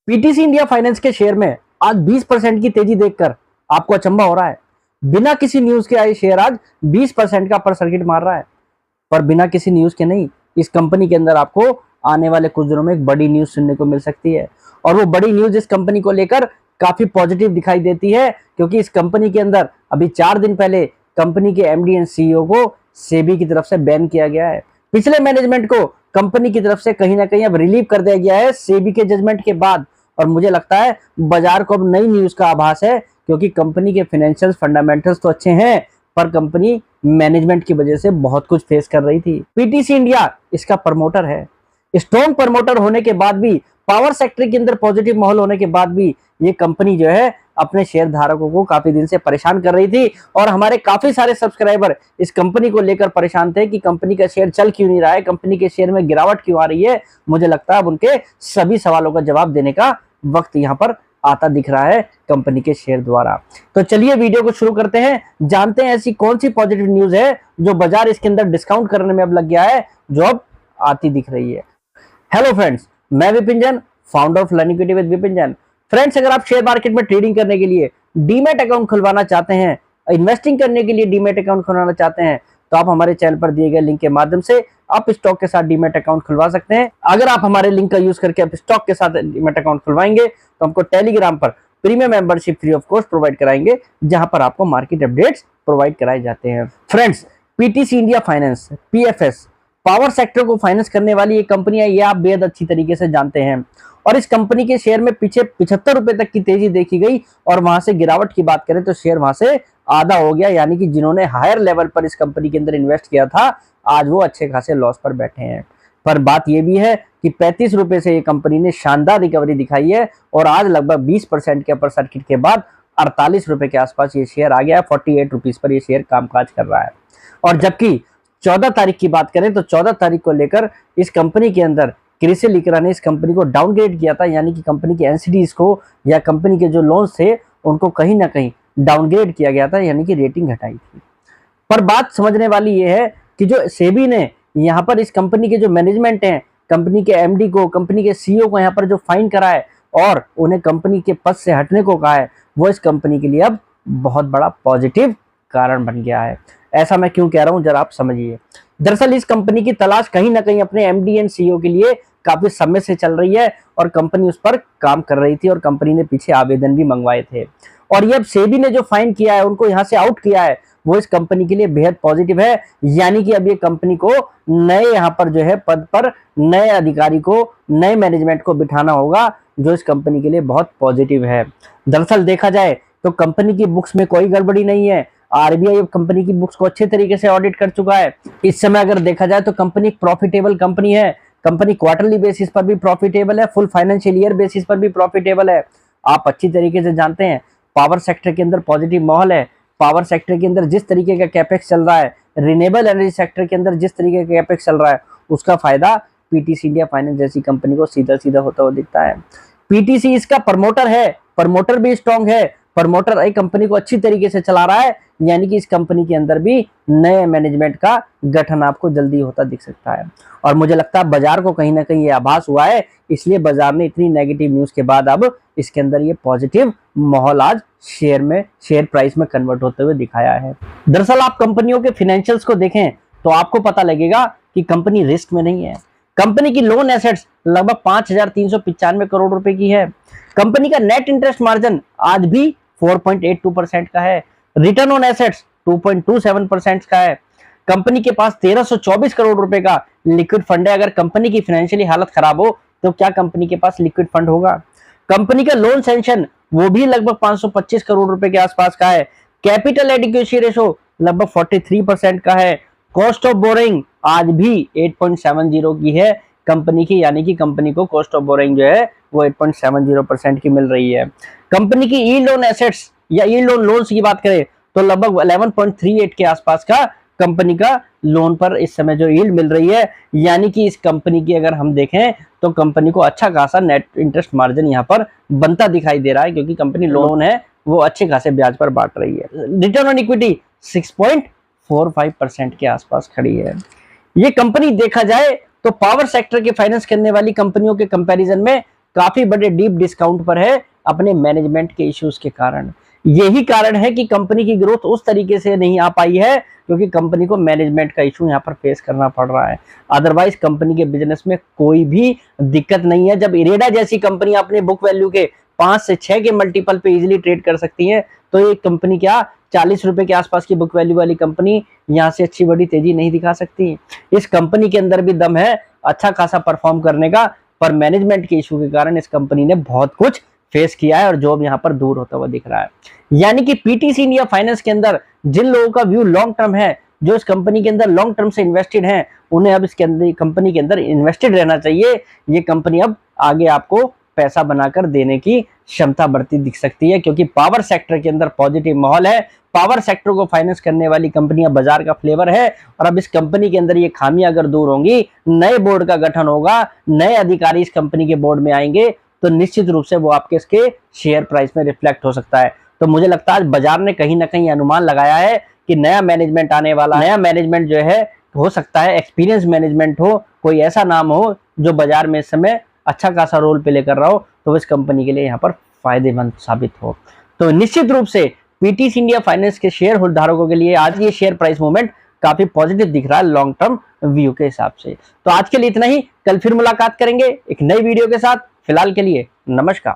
PTC India finance के share में आज 20% की तेजी देखकर आपको अचंभा हो रहा है। बिना किसी न्यूज के आए शेयर आज 20% का अपर सर्किट मार रहा है। पर बिना किसी न्यूज के नहीं, इस कंपनी के अंदर आपको आने वाले कुछ दिनों में एक बड़ी न्यूज सुनने को मिल सकती है। और वो बड़ी न्यूज इस कंपनी को लेकर काफी पॉजिटिव दिखाई देती है, क्योंकि इस कंपनी के अंदर अभी 4 दिन पहले कंपनी के एमडी एंड सीईओ को सेबी की तरफ से बैन किया गया है। पिछले मैनेजमेंट को कंपनी की तरफ से कहीं ना कहीं अब रिलीव कर दिया गया है सेबी के जजमेंट के बाद। और मुझे लगता है बाजार को अब नई न्यूज का आभास है, क्योंकि कंपनी के फाइनेंशियल फंडामेंटल्स तो अच्छे हैं, पर कंपनी मैनेजमेंट की वजह से बहुत कुछ फेस कर रही थी। पीटीसी इंडिया इसका प्रमोटर है। स्ट्रॉन्ग प्रमोटर होने के बाद भी, पावर सेक्टर के अंदर पॉजिटिव माहौल होने के बाद भी, ये कंपनी जो है अपने शेयर धारकों को काफी दिन से परेशान कर रही थी। और हमारे काफी सारे सब्सक्राइबर इस कंपनी को लेकर परेशान थे कि कंपनी का शेयर चल क्यों नहीं रहा है, कंपनी के शेयर में गिरावट क्यों आ रही है। मुझे लगता है अब उनके सभी सवालों का जवाब देने का वक्त यहाँ पर आता दिख रहा है कंपनी के शेयर द्वारा। तो चलिए वीडियो को शुरू करते हैं, जानते हैं ऐसी कौन सी पॉजिटिव न्यूज है जो बाजार इसके अंदर डिस्काउंट करने में अब लग गया है, जो अब आती दिख रही है। हेलो फ्रेंड्स, मैं Vipin Jain, founder of learning equity with Vipin Jain. Friends, अगर आप शेयर मार्केट में ट्रेडिंग करने के लिए डीमैट अकाउंट खुलवाना चाहते हैं, इन्वेस्टिंग करने के लिए डीमैट अकाउंट खुलवाना चाहते हैं, तो आप हमारे चैनल पर दिए गए लिंक के माध्यम से आप स्टॉक के साथ डीमैट अकाउंट खुलवा सकते हैं। अगर आप हमारे लिंक का यूज करके आप स्टॉक के साथ डीमैट अकाउंट खुलवाएंगे तो हमको टेलीग्राम पर premium membership free of cost provide कराएंगे, जहां पर आपको मार्केट अपडेट्स प्रोवाइड कराए जाते हैं। Friends, PTC India finance, PFS, power sector को फाइनेंस करने वाली एक कंपनी है, ये आप बेहद अच्छी तरीके से जानते हैं। और इस कंपनी के शेयर में पीछे 75 रुपए तक की तेजी देखी गई, और वहां से गिरावट की बात करें तो शेयर वहां से आधा हो गया। यानी कि जिन्होंने हायर लेवल पर इस कंपनी के अंदर इन्वेस्ट किया था, आज वो अच्छे खासे लॉस पर बैठे हैं। पर बात यह भी है कि 35 रुपए से ये कंपनी ने शानदार रिकवरी दिखाई है, और आज लगभग 20% के अपर सर्किट के बाद 48 रुपए के आसपास ये शेयर आ गया है। 48 रुपीज पर ये शेयर कामकाज कर रहा है। और जबकि 14 तारीख की बात करें तो 14 तारीख को लेकर इस कंपनी के अंदर क्रिसिल लिक्रा ने इस कंपनी को डाउनग्रेड किया था, यानी कि कंपनी के एनसीडीज को या कंपनी के जो लोन्स थे उनको कहीं ना कहीं डाउनग्रेड किया गया था, यानी कि रेटिंग घटाई थी। पर बात समझने वाली ये है कि जो सेबी ने यहाँ पर इस कंपनी के जो मैनेजमेंट हैं, कंपनी के एमडी को, कंपनी के सीईओ को यहाँ पर जो फाइन करा है और उन्हें कंपनी के पद से हटने को कहा है, वो इस कंपनी के लिए अब बहुत बड़ा पॉजिटिव कारण बन गया है। ऐसा मैं क्यों कह रहा हूं, जरा आप समझिए। दरअसल इस कंपनी की तलाश कहीं ना कहीं अपने एमडी एंड सीईओ के लिए काफी समय से चल रही है, और कंपनी उस पर काम कर रही थी, और कंपनी ने पीछे आवेदन भी मंगवाए थे। और ये अब सेबी ने जो फाइन किया है, उनको यहाँ से आउट किया है, वो इस कंपनी के लिए बेहद पॉजिटिव है। यानी कि अब ये कंपनी को नए यहाँ पर जो है पद पर नए अधिकारी को, नए मैनेजमेंट को बिठाना होगा, जो इस कंपनी के लिए बहुत पॉजिटिव है। दरअसल देखा जाए तो कंपनी की बुक्स में कोई गड़बड़ी नहीं है। आरबीआई कंपनी की बुक्स को अच्छे तरीके से ऑडिट कर चुका है। इस समय अगर देखा जाए तो कंपनी प्रॉफिटेबल कंपनी है। कंपनी क्वार्टरली बेसिस पर भी प्रॉफिटेबल है, फुल फाइनेंशियल ईयर बेसिस पर भी प्रॉफिटेबल है। आप अच्छी तरीके से जानते हैं पावर सेक्टर के अंदर पॉजिटिव माहौल है। पावर सेक्टर के अंदर जिस तरीके का कैपेक्स चल रहा है, रिन्यूएबल एनर्जी सेक्टर के अंदर जिस तरीके का कैपेक्स चल रहा है, उसका फायदा पीटीसी इंडिया फाइनेंस जैसी कंपनी को सीधा सीधा होता हुआ दिखता है। पीटीसी इसका प्रमोटर है, प्रमोटर भी स्ट्रॉन्ग है, प्रमोटर एक कंपनी को अच्छी तरीके से चला रहा है। यानी कि इस कंपनी के अंदर भी नए मैनेजमेंट का गठन आपको जल्दी होता दिख सकता है। और मुझे लगता है बाजार को कहीं ना कहीं ये आभास हुआ है, इसलिए बाजार ने इतनी नेगेटिव न्यूज के बाद अब इसके अंदर ये पॉजिटिव माहौल आज शेयर प्राइस में कन्वर्ट होते हुए दिखाया है। दरअसल आप कंपनियों के फाइनेंशियल्स को देखें तो आपको पता लगेगा कि कंपनी रिस्क में नहीं है। कंपनी की लोन एसेट्स लगभग 5395 करोड़ रुपए की है। कंपनी का नेट इंटरेस्ट मार्जिन आज भी 4.82% का है। रिटर्न ऑन एसेट्स 2.27% का है। कंपनी के पास 1324 करोड़ रुपए का लिक्विड फंड है। अगर कंपनी की फाइनेंशियली हालत खराब हो तो क्या कंपनी के पास लिक्विड फंड होगा। कंपनी का लोन सैंक्शन वो भी लगभग 525 करोड़ रुपए के आसपास का है। कैपिटल एडिक्वेसी रेशो लगभग 43% का है। कॉस्ट ऑफ बोरिंग आज भी 8.70 की है कंपनी की, यानी कि कंपनी को कॉस्ट ऑफ बोरिंग जो है वो 8.70% की मिल रही है। कंपनी की यील्ड ऑन एसेट्स या यील्ड ऑन लोन्स की बात करें तो लगभग 11.38 के आसपास का कंपनी का लोन पर इस समय जो यील्ड मिल रही है। यानी कि इस कंपनी की अगर हम देखें तो कंपनी को अच्छा खासा नेट इंटरेस्ट मार्जिन यहाँ पर बनता दिखाई दे रहा है, क्योंकि कंपनी लोन है वो अच्छे खासे ब्याज पर बांट रही है। रिटर्न ऑन इक्विटी 6.45% के आसपास खड़ी है। ये कंपनी देखा जाए तो पावर सेक्टर के फाइनेंस करने वाली कंपनियों के कंपैरिजन में काफी बड़े डीप डिस्काउंट पर है अपने मैनेजमेंट के इश्यूज के कारण। यही कारण है कि कंपनी की ग्रोथ उस तरीके से नहीं आ पाई है, क्योंकि कंपनी को मैनेजमेंट का इशू यहाँ पर फेस करना पड़ रहा है। अदरवाइज कंपनी के बिजनेस में कोई भी दिक्कत नहीं है। जब इरेडा जैसी कंपनी अपने बुक वैल्यू के 5 से 6 के मल्टीपल पे इजीली ट्रेड कर सकती है, तो ये कंपनी क्या 40 रुपए के आसपास की बुक वैल्यू वाली कंपनी यहाँ से अच्छी बड़ी तेजी नहीं दिखा सकती। इस कंपनी के अंदर भी दम है अच्छा खासा परफॉर्म करने का, पर मैनेजमेंट के इशू के कारण इस कंपनी ने बहुत कुछ फेस किया है और जॉब यहाँ पर दूर होता हुआ दिख रहा है। यानी कि पीटीसी इंडिया फाइनेंस के अंदर जिन लोगों का व्यू लॉन्ग टर्म है, जो इस कंपनी के अंदर लॉन्ग टर्म से इन्वेस्टेड हैं, उन्हें अब इसके अंदर कंपनी के अंदर इन्वेस्टेड रहना चाहिए। ये कंपनी अब आगे आपको पैसा बनाकर देने की क्षमता बढ़ती दिख सकती है, क्योंकि पावर सेक्टर के अंदर पॉजिटिव माहौल है। पावर सेक्टर को फाइनेंस करने वाली कंपनियां बाजार का फ्लेवर है, और अब इस कंपनी के अंदर ये खामियां अगर दूर होंगी, नए बोर्ड का गठन होगा, नए अधिकारी इस कंपनी के बोर्ड में आएंगे, तो निश्चित रूप से वो आपके इसके शेयर प्राइस में रिफ्लेक्ट हो सकता है। तो मुझे लगता है बाजार ने कहीं ना कहीं अनुमान लगाया है कि नया मैनेजमेंट आने वाला, नया मैनेजमेंट जो है हो सकता है एक्सपीरियंस मैनेजमेंट हो, कोई ऐसा नाम हो जो बाजार में इस समय अच्छा खासा रोल प्ले कर रहा हो, तो इस कंपनी के लिए यहाँ पर फायदेमंद साबित हो। तो निश्चित रूप से पीटीसी इंडिया फाइनेंस के शेयर होल्डर धारकों के लिए आज ये शेयर प्राइस मूवमेंट काफी पॉजिटिव दिख रहा है लॉन्ग टर्म व्यू के हिसाब से। तो आज के लिए इतना ही, कल फिर मुलाकात करेंगे एक नई वीडियो के साथ। फिलहाल के लिए नमस्कार।